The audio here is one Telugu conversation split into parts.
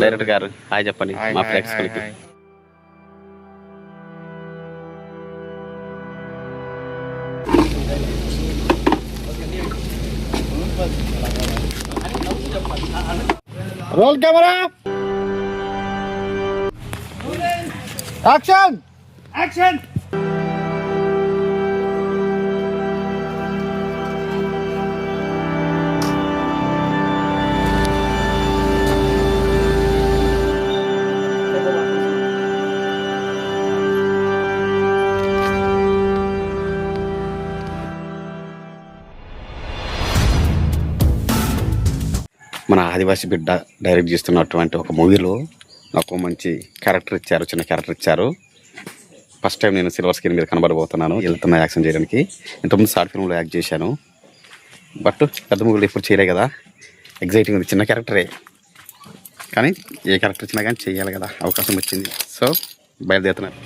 డైరెక్టర్ గారు హాయ్ చెప్పండి మా ప్రేక్షకులకి. Role camera action action. మన ఆదివాసి బిడ్డ డైరెక్ట్ చేస్తున్నటువంటి ఒక మూవీలో నాకు మంచి క్యారెక్టర్ ఇచ్చారు, చిన్న క్యారెక్టర్ ఇచ్చారు. ఫస్ట్ టైం నేను సిల్వర్ స్క్రీన్ మీద కనబడబోతున్నాను వెళ్తున్న యాక్షన్ చేయడానికి. ఇంతకుముందు షార్ట్ ఫిల్మ్లో యాక్ట్ చేశాను, బట్ పెద్ద మూవీలో ఎప్పుడు చేయలే కదా. ఎగ్జైటింగ్ ఉంది, చిన్న క్యారెక్టరే కానీ ఏ క్యారెక్టర్ ఇచ్చినా కానీ చేయాలి కదా, అవకాశం వచ్చింది. సో బయలుదేరుతున్నాను.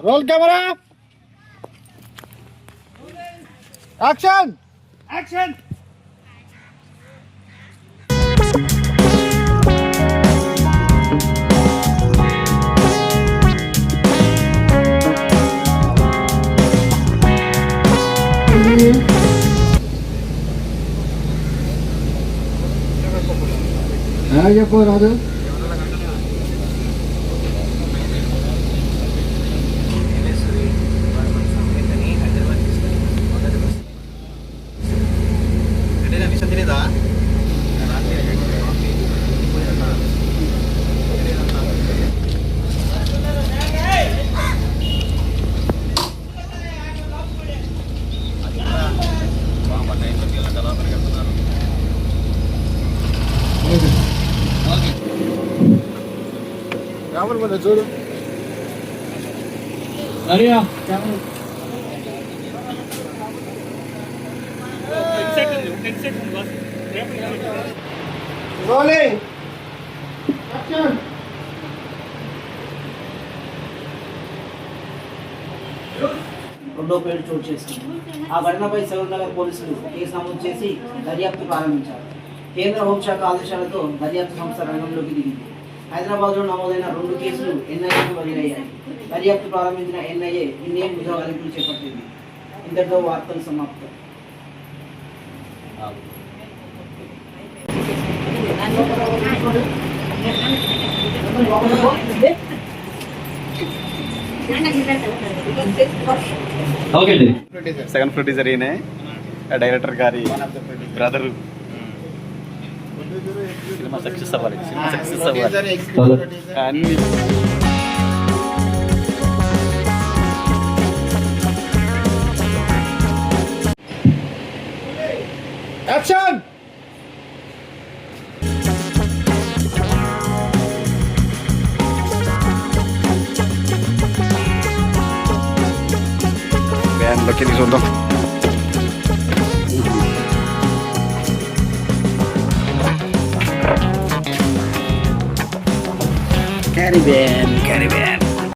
Roll camera action action. చెప్పు రాదు. చూడు రెండో పేరు చోటు చేసింది. ఆ ఘటనపై సగర్నగర్ పోలీసులు కేసు నమోదు చేసి దర్యాప్తు ప్రారంభించారు. కేంద్ర హోంశాఖ ఆదేశాలతో దర్యాప్తు సంస్థ రంగంలోకి దిగింది. హైదరాబాద్లో నమోదైన 2 కేసులు ఎన్ఐఏకు బదిలయ్యాయి. దర్యాప్తు ప్రారంభించిన ఎన్ఐఏ నిన్నే ముద్దావారింపులు చేపట్టింది. ఇంతటితో వార్తలు సమాప్తం. సెకండ్ ప్రొడ్యూసర్ ఈయనే, డైరెక్టర్ గారి బ్రదరు. సినిమా సక్సెస్ అవ్వాలి, సినిమా సక్సెస్ అవ్వాలి అన్ని. యాక్షన్ వ్యాన్లోకి వెళ్ళి చూద్దాం. Caribbean.